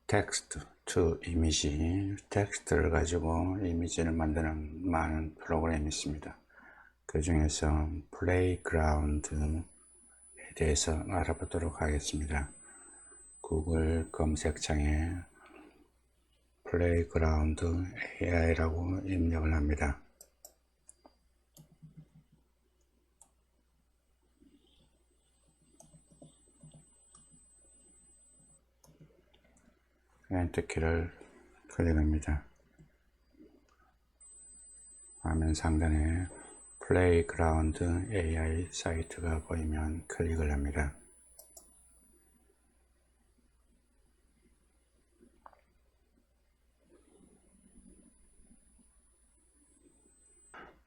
텍스트 to 이미지, 텍스트를 가지고 이미지를 만드는 많은 프로그램이 있습니다. 그 중에서 플레이그라운드에 대해서 알아보도록 하겠습니다. 구글 검색창에 플레이그라운드 AI라고 입력을 합니다. 엔터키를 클릭합니다. 화면 상단에 플레이그라운드 AI 사이트가 보이면 클릭을 합니다.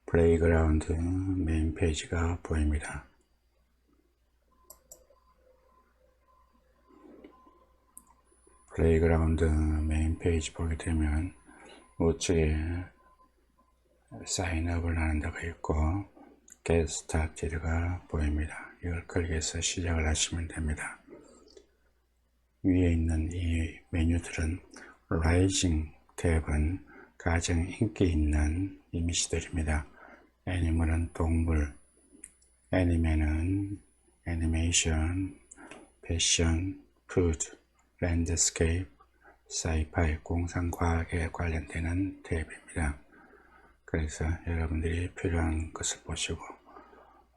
플레이그라운드 메인 페이지가 보입니다. 플레이그라운드 메인 페이지 보게 되면 우측에 사인업을 하는 데가 있고 Get Started가 보입니다. 이걸 클릭해서 시작을 하시면 됩니다. 위에 있는 이 메뉴들은 Rising 탭은 가장 인기 있는 이미지들입니다. 애니멀은 동물, 애니메는 애니메이션, 패션, 푸드, 랜드스케이프, 사이파이, 공상과학에 관련되는 탭입니다. 그래서 여러분들이 필요한 것을 보시고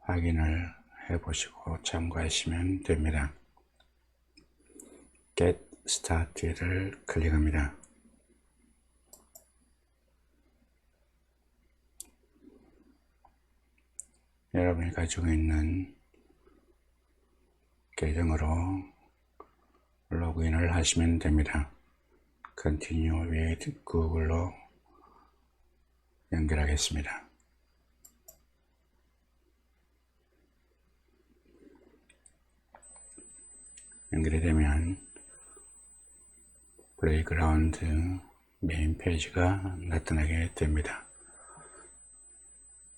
확인을 해보시고 참고하시면 됩니다. Get Started를 클릭합니다. 여러분이 가지고 있는 계정으로 로그인을 하시면 됩니다. Continue with Google로 연결하겠습니다. 연결이 되면 플레이그라운드 메인 페이지가 나타나게 됩니다.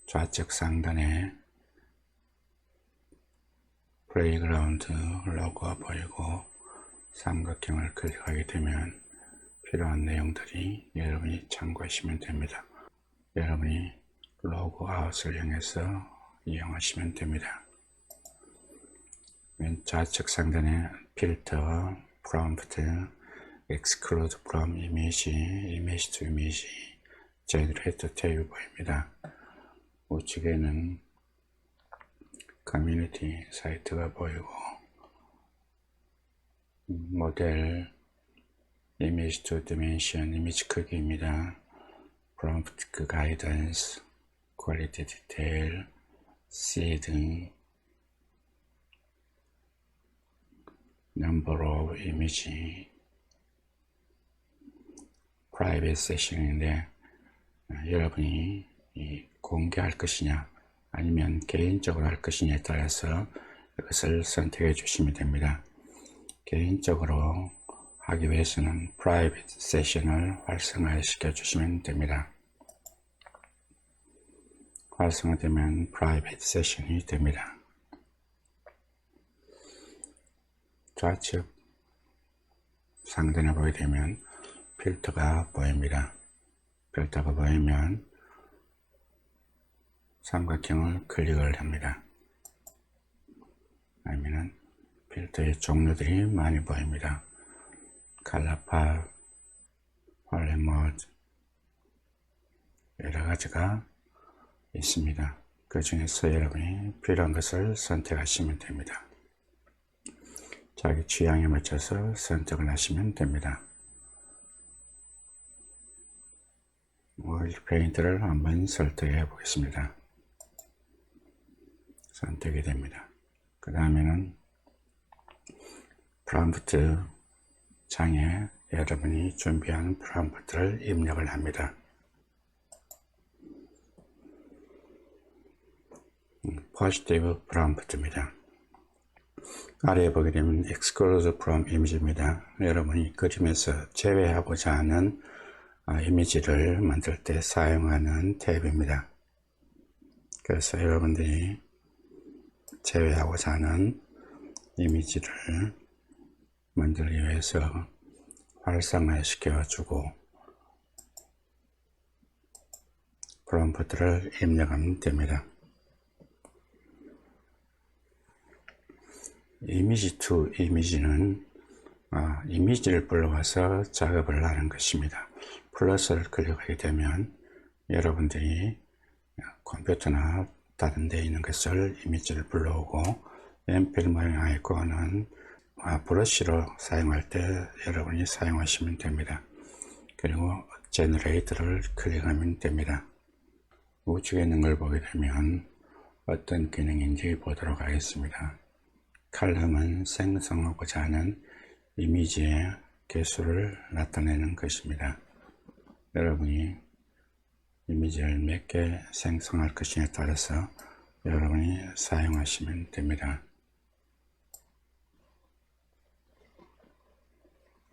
좌측 상단에 플레이그라운드 로고가 보이고 삼각형을 클릭하게 되면 필요한 내용들이 여러분이 참고하시면 됩니다. 여러분이 로그아웃을 이용해서 이용하시면 됩니다. 맨 좌측 상단에 필터, 프롬프트, exclude from image, image to image, generate 탭이 보입니다. 우측에는 커뮤니티 사이트가 보이고 모델, image to dimension, 이미지 크기입니다. prompt guidance, quality detail, seed, number of image, private session인데 여러분이 공개할 것이냐 아니면 개인적으로 할 것이냐에 따라서 이것을 선택해 주시면 됩니다. 개인적으로 하기 위해서는 프라이빗 세션을 활성화 시켜 주시면 됩니다. 활성화되면 프라이빗 세션이 됩니다. 좌측 상단에 보게 되면 필터가 보입니다. 필터가 보이면 삼각형을 클릭을 합니다. 아니면 필터의 종류들이 많이 보입니다. 칼라파, 홀레모드 여러 가지가 있습니다. 그 중에서 여러분이 필요한 것을 선택하시면 됩니다. 자기 취향에 맞춰서 선택을 하시면 됩니다. 오일 페인트를 한번 설정해 보겠습니다. 선택이 됩니다. 그 다음에는 프롬프트 창에 여러분이 준비한 프롬프트를 입력을 합니다. 포지티브 프롬프트입니다. 아래에 보게 되면 Exclude from Image입니다. 여러분이 그림에서 제외하고자 하는 이미지를 만들 때 사용하는 탭입니다. 그래서 여러분들이 제외하고자 하는 이미지를 만들기 위해서 활성화 시켜주고 프롬프트를 입력하면 됩니다. 이미지 투 이미지는 이미지를 불러와서 작업을 하는 것입니다. 플러스를 클릭하게 되면 여러분들이 컴퓨터나 다른 데 있는 것을 이미지를 불러오고 엠필 모양 아이콘은 브러쉬로 사용할 때 여러분이 사용하시면 됩니다. 그리고 제너레이터를 클릭하면 됩니다. 우측에 있는 걸 보게 되면 어떤 기능인지 보도록 하겠습니다. 칼럼은 생성하고자 하는 이미지의 개수를 나타내는 것입니다. 여러분이 이미지를 몇 개 생성할 것이냐에 따라서 여러분이 사용하시면 됩니다.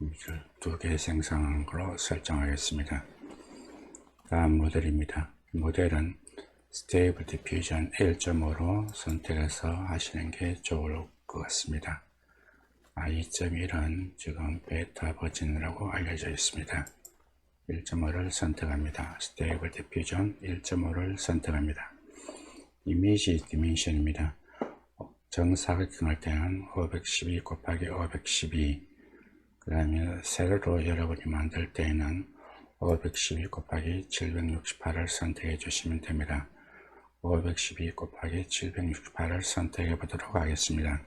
이미지를 2개 생성한 걸로 설정하겠습니다. 다음 모델입니다. 모델은 스테이블 디퓨전 1.5로 선택해서 하시는 게 좋을 것 같습니다. 2.1은 지금 베타 버전이라고 알려져 있습니다. 1.5를 선택합니다. 스테이블 디퓨전 1.5를 선택합니다. 이미지 디멘션입니다. 정사각형 할 때는 512 곱하기 512, 그 다음에 세로로 여러분이 만들 때에는 512 곱하기 768을 선택해 주시면 됩니다. 512 곱하기 768을 선택해 보도록 하겠습니다.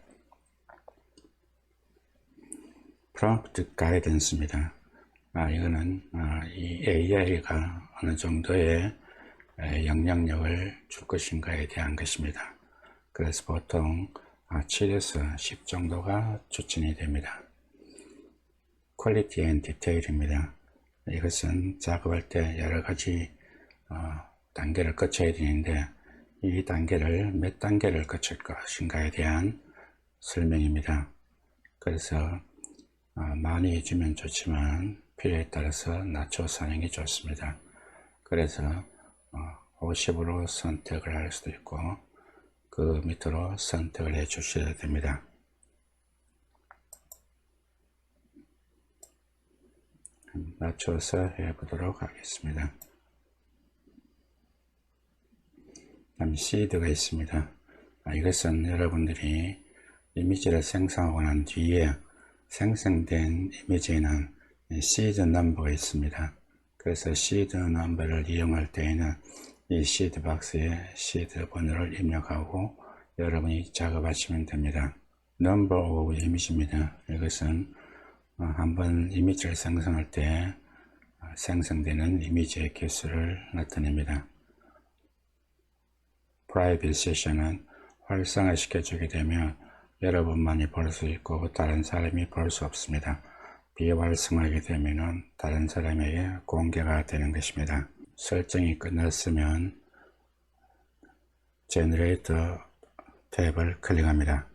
프롬프트 가이던스입니다. 이거는 이 AI가 어느 정도의 영향력을 줄 것인가에 대한 것입니다. 그래서 보통 7에서 10 정도가 추천이 됩니다. 퀄리티 앤 디테일입니다. 이것은 작업할 때 여러가지 단계를 거쳐야 되는데 이 단계를 몇 단계를 거칠 것인가에 대한 설명입니다. 그래서 많이 해주면 좋지만 필요에 따라서 낮춰서 하는 게 좋습니다. 그래서 50으로 선택을 할 수도 있고 그 밑으로 선택을 해 주셔야 됩니다. 낮춰서 해 보도록 하겠습니다. 다음 시드가 있습니다. 이것은 여러분들이 이미지를 생성하고 난 뒤에 생성된 이미지에는 시드 넘버가 있습니다. 그래서 시드 넘버를 이용할 때에는 이 시드 박스에 시드 번호를 입력하고 여러분이 작업하시면 됩니다. 넘버 오브 이미지입니다. 이것은 한번 이미지를 생성할 때 생성되는 이미지의 개수를 나타냅니다. 프라이빗 세션은 활성화 시켜주게 되면 여러분만이 볼 수 있고 다른 사람이 볼 수 없습니다. 비활성화하게 되면 다른 사람에게 공개가 되는 것입니다. 설정이 끝났으면 제너레이터 탭을 클릭합니다.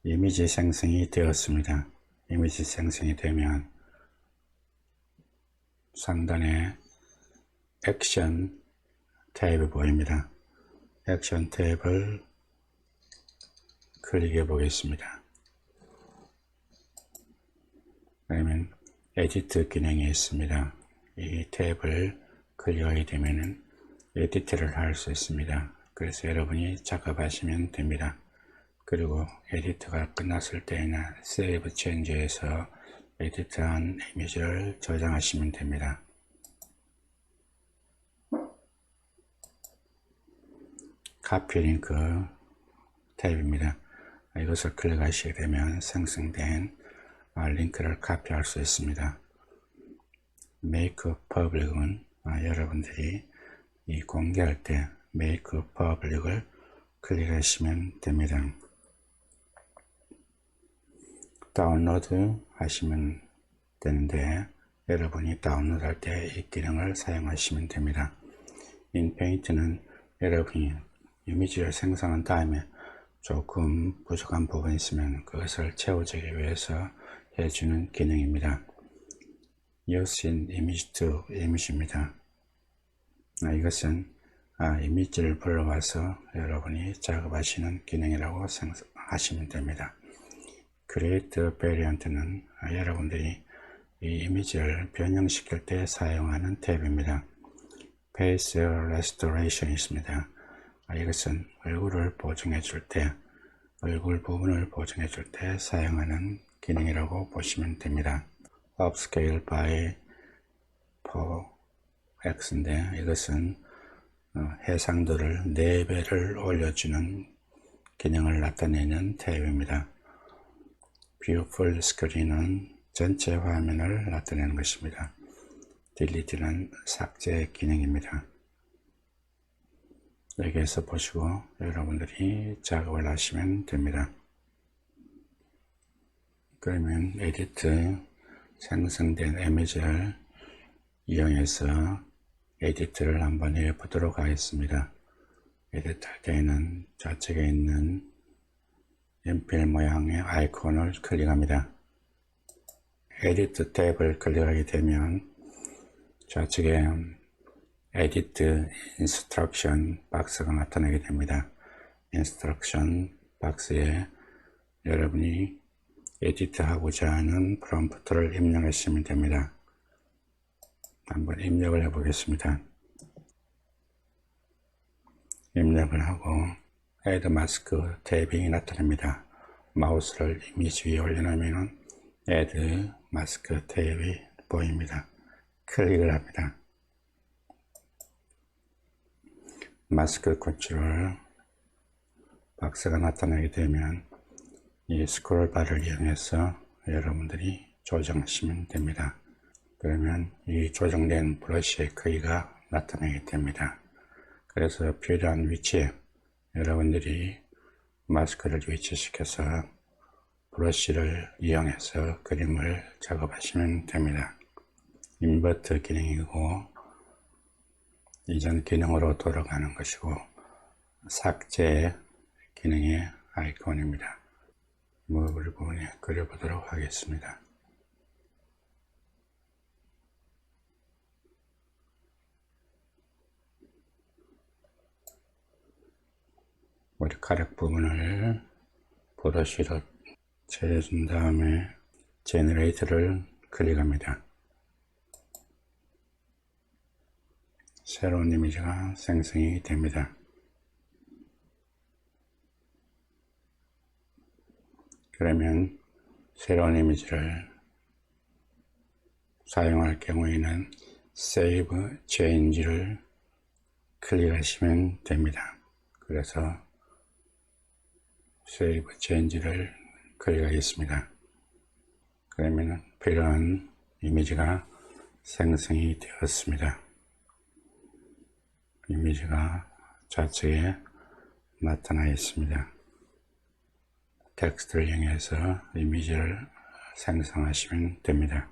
이미지 생성이 되었습니다. 이미지 생성이 되면 상단에 액션 탭이 보입니다. 액션 탭을 클릭해 보겠습니다. 그러면 에디트 기능이 있습니다. 이 탭을 클릭하게 되면 에디트를 할 수 있습니다. 그래서 여러분이 작업하시면 됩니다. 그리고 에디트가 끝났을 때에는 세이브 체인지에서 에디트한 이미지를 저장하시면 됩니다. 카피 링크 탭입니다. 이것을 클릭하시게 되면 생성된 링크를 카피할 수 있습니다. Make Public은 여러분들이 이 공개할 때 Make Public을 클릭하시면 됩니다. 다운로드 하시면 되는데 여러분이 다운로드 할 때 이 기능을 사용하시면 됩니다. 인페인트는 여러분이 이미지를 생성한 다음에 조금 부족한 부분이 있으면 그것을 채워주기 위해서 해주는 기능입니다. Use in Image to Image입니다. 이것은 이미지를 불러와서 여러분이 작업하시는 기능이라고 생각하시면 됩니다. Create Variant는 여러분들이 이 이미지를 변형시킬 때 사용하는 탭입니다. Face Restoration 있습니다. 이것은 얼굴을 보정해 줄 때, 얼굴 부분을 보정해 줄 때 사용하는 기능이라고 보시면 됩니다. Upscale by 4x인데 이것은 해상도를 4배를 올려주는 기능을 나타내는 탭입니다. View Full Screen은 전체 화면을 나타내는 것입니다. Delete는 삭제 기능입니다. 여기에서 보시고 여러분들이 작업을 하시면 됩니다. 그러면 에디트 생성된 이미지를 이용해서 에디트를 한번 해 보도록 하겠습니다. 에디트 할 때에는 좌측에 있는 연필 모양의 아이콘을 클릭합니다. 에디트 탭을 클릭하게 되면 좌측에 에디트 인스트럭션 박스가 나타나게 됩니다. 인스트럭션 박스에 여러분이 에디트 하고자 하는 프롬프트를 입력하시면 됩니다. 한번 입력을 해 보겠습니다. 입력을 하고 Add Mask 탭이 나타납니다. 마우스를 이미지 위에 올려놓으면 Add Mask 탭이 보입니다. 클릭을 합니다. 마스크 컨트롤 박스가 나타나게 되면 이 스크롤 바를 이용해서 여러분들이 조정하시면 됩니다. 그러면 이 조정된 브러쉬의 크기가 나타나게 됩니다. 그래서 필요한 위치에 여러분들이 마스크를 위치시켜서 브러쉬를 이용해서 그림을 작업하시면 됩니다. 인버트 기능이고 이전 기능으로 돌아가는 것이고 삭제 기능의 아이콘입니다. 머블 부분에 그려보도록 하겠습니다. 머리카락 부분을 브러쉬로 칠해준 다음에 제너레이터를 클릭합니다. 새로운 이미지가 생성이 됩니다. 그러면 새로운 이미지를 사용할 경우에는 Save Change를 클릭하시면 됩니다. 그래서 Save Change를 클릭하겠습니다. 그러면 필요한 이미지가 생성이 되었습니다. 이미지가 좌측에 나타나 있습니다. 텍스트를 이용해서 이미지를 생성하시면 됩니다.